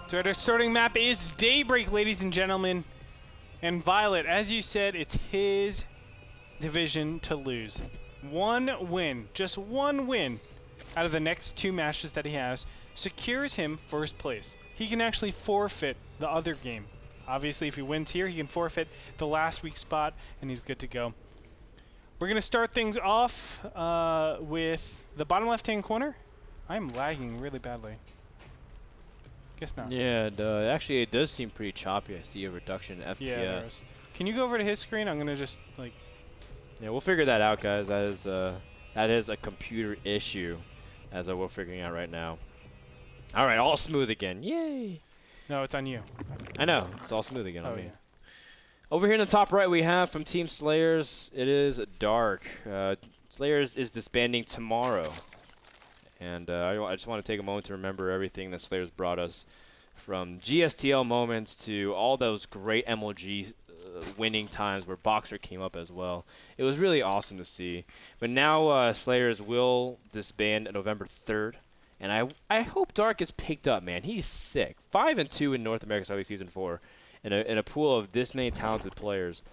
So our starting map is Daybreak, ladies and gentlemen. And Violet, as you said, it's his division to lose. One win, just one win out of the next 2 matches that he has secures him first place. He can actually forfeit the other game. Obviously, if he wins here, he can forfeit the last week's spot, and he's good to go. We're going to start things off with the bottom left-hand corner. I'm lagging really badly. Guess not. Yeah, actually, it does seem pretty choppy. I see a reduction in FPS. Yeah, there is. Can you go over to his screen? I'm going to just, like... Yeah, we'll figure that out, guys. That is a computer issue, as we're figuring out right now. All right, all smooth again. Yay! No, it's on you. I know. It's all smooth again on me. Yeah. Over here in the top right, we have from Team Slayers, it is Dark. Slayers is disbanding tomorrow. And I just want to take a moment to remember everything that Slayers brought us, from GSTL moments to all those great MLG winning times where Boxer came up as well. It was really awesome to see. But now Slayers will disband November 3rd. And I hope Dark is picked up, man. He's sick. 5-2 in North America Starting Season 4. In a pool of this many talented players,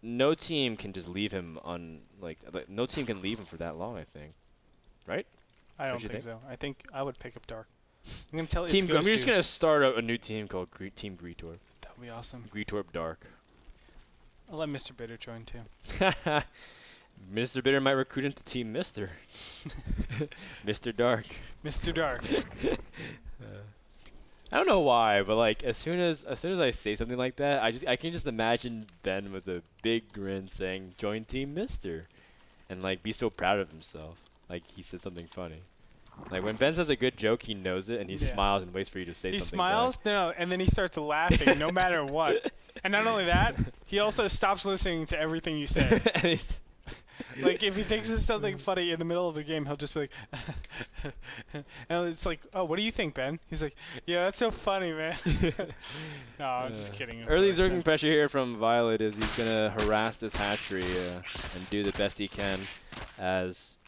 no team can just leave him on, like no team can leave him for that long, I think. Right? I don't think so. I think I would pick up Dark. I'm gonna tell you. I'm just gonna start a new team called Team Gretorp. That would be awesome. Gretorp Dark. I'll let Mr. Bitter join too. Mr. Bitter might recruit him to Team Mister. Mr. Dark. Mr. Dark. I don't know why, but like as soon as I say something like that, I can just imagine Ben with a big grin saying, "Join Team Mister," and like be so proud of himself, like he said something funny. Like when Ben says a good joke, he knows it and he smiles and waits for you to say something. He smiles, no, and then he starts laughing no matter what. And not only that, he also stops listening to everything you say. Like if he thinks of something funny in the middle of the game, he'll just be like, and it's like, oh, what do you think, Ben? He's like, yeah, that's so funny, man. No, I'm just kidding. Early zerging pressure here from Violet is he's gonna harass this hatchery and do the best he can. As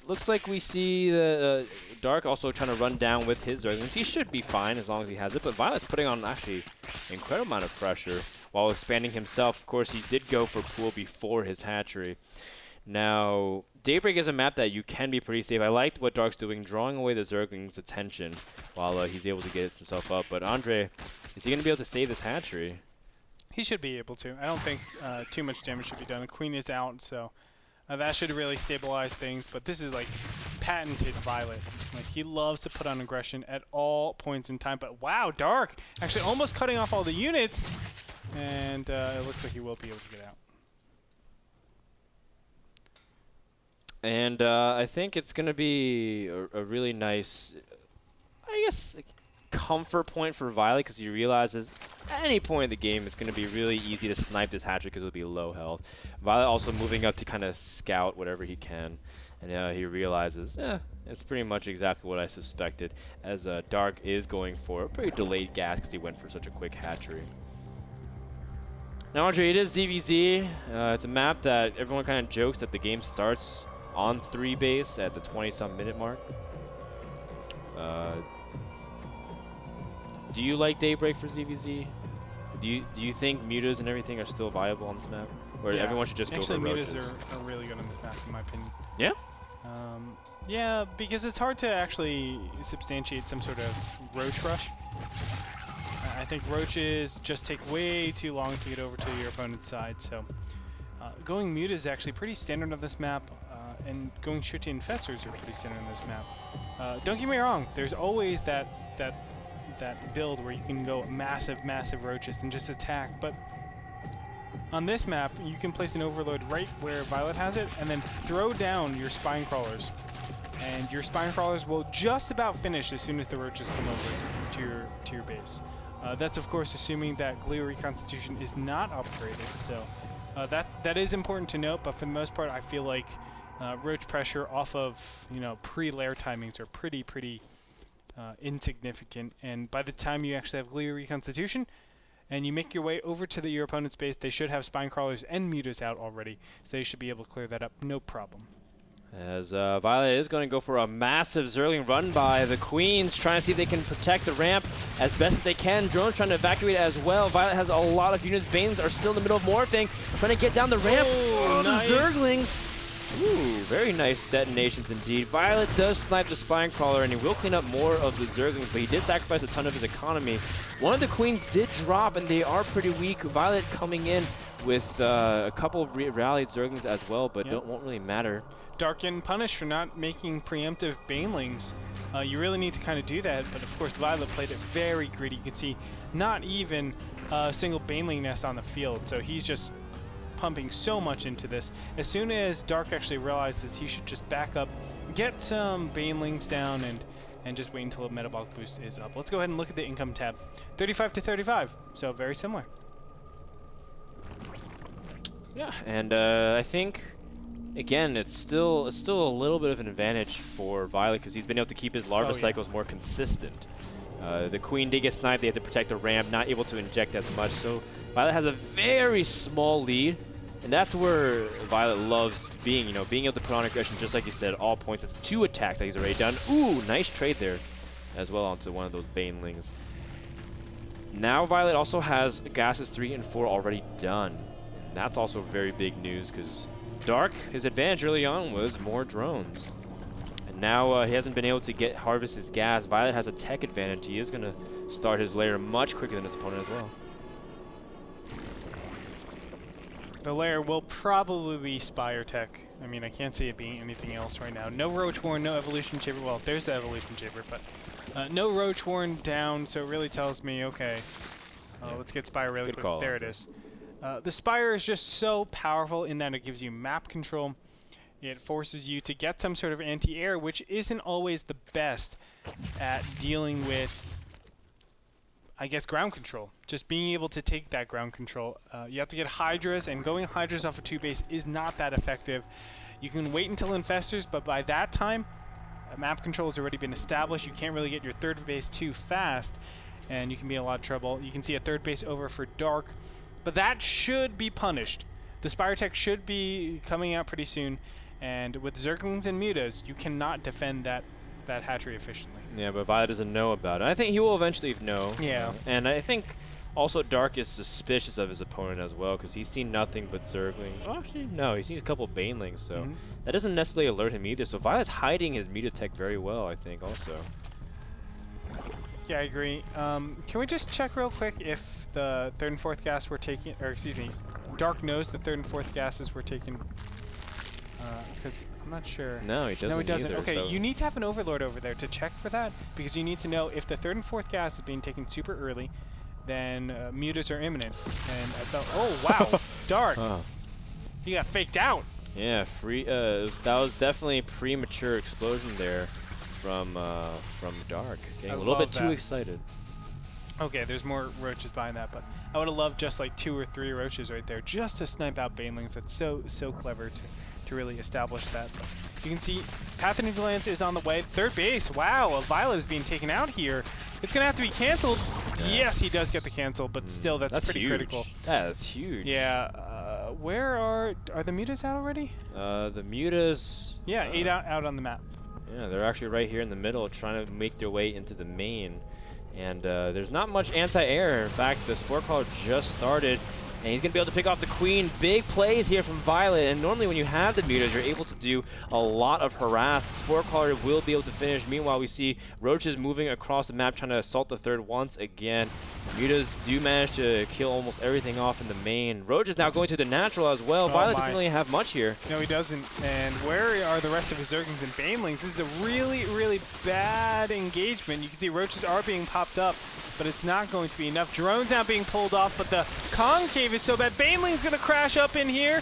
looks like we see the Dark also trying to run down with his zerglings. He should be fine as long as he has it, but Violet's putting on actually an incredible amount of pressure while expanding himself. Of course, he did go for pool before his hatchery. Now, Daybreak is a map that you can be pretty safe. I liked what Dark's doing, drawing away the Zergling's attention while he's able to get himself up. But Andre, is he going to be able to save this hatchery? He should be able to. I don't think too much damage should be done. The Queen is out, so that should really stabilize things. But this is like patented Violet. Like he loves to put on aggression at all points in time. But wow, Dark actually almost cutting off all the units. And it looks like he will be able to get out. And I think it's going to be a really nice, I guess, comfort point for Violet because he realizes at any point in the game it's going to be really easy to snipe this hatchery because it'll be low health. Violet also moving up to kind of scout whatever he can. And he realizes, it's pretty much exactly what I suspected, as Dark is going for a pretty delayed gas because he went for such a quick hatchery. Now, Andre, it is ZVZ. It's a map that everyone kind of jokes that the game starts on 3 base at the 20-some minute mark. Do you like Daybreak for ZVZ? Do you think mutas and everything are still viable on this map? Or everyone should just go for roaches? Actually, mutas are really good on this map, in my opinion. Yeah? Yeah, because it's hard to actually substantiate some sort of roach rush. I think roaches just take way too long to get over to your opponent's side, so going mute is actually pretty standard on this map, and going straight to infestors are pretty standard on this map. Don't get me wrong, there's always that build where you can go massive roaches and just attack, but on this map, you can place an overload right where Violet has it, and then throw down your spine crawlers. And your spine crawlers will just about finish as soon as the roaches come over to your base. That's of course assuming that Glio Reconstitution is not upgraded, so that is important to note. But for the most part, I feel like roach pressure off of pre-lair timings are pretty insignificant. And by the time you actually have Glio Reconstitution, and you make your way over to your opponent's base, they should have spine crawlers and mutas out already, so they should be able to clear that up no problem. As Violet is going to go for a massive Zergling run by the Queens, trying to see if they can protect the ramp as best as they can. Drone's trying to evacuate as well. Violet has a lot of units. Banes are still in the middle of morphing, trying to get down the ramp. Oh, nice. The Zerglings. Ooh, very nice detonations indeed. Violet does snipe the Spine Crawler, and he will clean up more of the Zerglings, but he did sacrifice a ton of his economy. One of the Queens did drop, and they are pretty weak. Violet coming in with a couple of rallied Zerglings as well, but won't really matter. Dark getting punished for not making preemptive Banelings. You really need to kind of do that, but of course Violet played it very greedy. You can see not even a single Baneling nest on the field, so he's just pumping so much into this. As soon as Dark actually realizes he should just back up, get some Banelings down, and just wait until a metabolic boost is up. Let's go ahead and look at the income tab. 35 to 35, so very similar. Yeah, and I think, again, it's still a little bit of an advantage for Violet because he's been able to keep his larva cycles more consistent. The Queen did get sniped. They had to protect the ramp, not able to inject as much. So Violet has a very small lead, and that's where Violet loves being, being able to put on aggression, just like you said, all points. It's 2 attacks that he's already done. Ooh, nice trade there as well onto one of those Banelings. Now Violet also has gases 3 and 4 already done. And that's also very big news because Dark, his advantage early on was more drones. And now he hasn't been able to harvest his gas. Violet has a tech advantage. He is going to start his lair much quicker than his opponent as well. The lair will probably be Spire Tech. I mean, I can't see it being anything else right now. No Roachworn, no Evolution Chamber. Well, there's the Evolution Chamber, but no Roachworn down, so it really tells me, okay, let's get Spire really quick. There it is. The Spire is just so powerful in that it gives you map control. It forces you to get some sort of anti-air, which isn't always the best at dealing with, I guess, ground control. Just being able to take that ground control. You have to get Hydras, and going Hydras off a 2-base is not that effective. You can wait until Infestors, but by that time, map control has already been established. You can't really get your 3rd base too fast, and you can be in a lot of trouble. You can see a 3rd base over for Dark, but that should be punished. The Spire Tech should be coming out pretty soon, and with Zerglings and Mutas, you cannot defend that hatchery efficiently. Yeah, but Violet doesn't know about it. I think he will eventually know. Yeah. And I think also Dark is suspicious of his opponent as well because he's seen nothing but Zerglings. Well, actually, no, he's seen a couple of Banelings, so that doesn't necessarily alert him either. So Violet's hiding his Muta Tech very well, I think, also. Yeah, I agree. Can we just check real quick if the 3rd and 4th gas were taken, or excuse me, Dark knows the 3rd and 4th gases were taken? Because I'm not sure. No, he doesn't. No, he doesn't. Either, Okay, so you need to have an Overlord over there to check for that, because you need to know if the 3rd and 4th gas is being taken super early, then mutas are imminent. And I thought, oh wow, Dark, he got faked out. Yeah, that was definitely a premature explosion there from Dark. Getting a little bit too excited. Okay, there's more roaches behind that, but I would have loved just like 2 or 3 roaches right there just to snipe out Banelings. That's so clever to really establish that. But you can see Pathogen Glance is on the way. 3rd base, wow, a Violet is being taken out here. It's going to have to be canceled. Yes, he does get the cancel, but still, that's pretty huge. Critical. Yeah, that's huge. Yeah, where are the Mutas out already? The Mutas... Yeah, 8 out on the map. Yeah, they're actually right here in the middle trying to make their way into the main. And there's not much anti-air. In fact, the Spore Crawler just started, and he's going to be able to pick off the Queen. Big plays here from Violet, and normally when you have the Mutas, you're able to do a lot of harass. The Spore Crawler will be able to finish. Meanwhile, we see Roaches moving across the map, trying to assault the 3rd once again. Mutas do manage to kill almost everything off in the main. Roach is now going to the natural as well. Violet doesn't really have much here. No, he doesn't. And where are the rest of his Zerglings and Banelings? This is a really bad engagement. You can see Roaches are being popped up, but it's not going to be enough. Drones now being pulled off, but the concave is so bad. Baneling's going to crash up in here.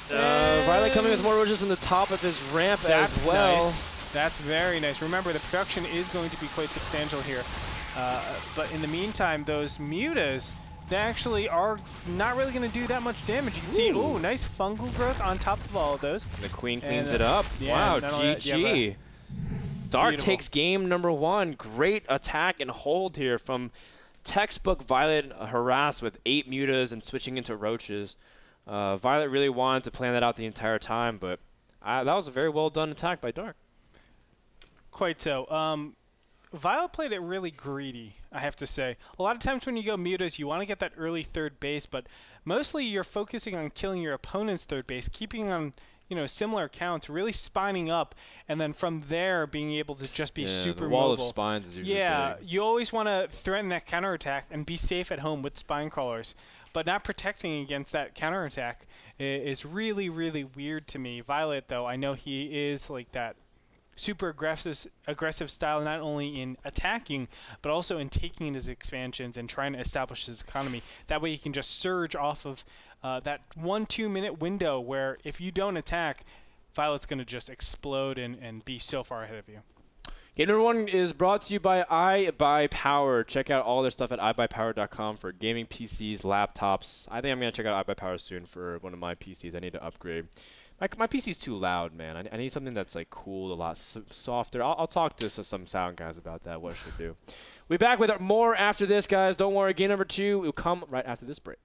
Violet coming with more Roaches on the top of his ramp as well. Nice. That's very nice. Remember, the production is going to be quite substantial here. But in the meantime, those Mutas, they actually are not really going to do that much damage. You can see, ooh, nice fungal growth on top of all of those. The Queen cleans it up. Yeah, wow, GG. Dark takes game number 1. Great attack and hold here from textbook Violet harass with 8 Mutas and switching into Roaches. Violet really wanted to plan that out the entire time, but That was a very well done attack by Dark. Quite so. Violet played it really greedy, I have to say. A lot of times when you go mutas, you want to get that early third base, but mostly you're focusing on killing your opponent's third base, keeping on similar counts, really spining up, and then from there being able to just be super the wall mobile. of spines is usually big. You always want to threaten that counterattack and be safe at home with spine crawlers, but not protecting against that counterattack is really, really weird to me. Violet, though, I know he is like that super aggressive style, not only in attacking, but also in taking his expansions and trying to establish his economy. That way he can just surge off of that 1-2 minute window where if you don't attack, Violet's going to just explode and be so far ahead of you. Game number 1 is brought to you by iBuyPower. Check out all their stuff at iBuyPower.com for gaming PCs, laptops. I think I'm going to check out iBuyPower soon for one of my PCs. I need to upgrade. My PC's too loud, man. I need something that's like cool, a lot softer. I'll talk to some sound guys about that, what I should do. We'll be back with more after this, guys. Don't worry, game number 2 will come right after this break.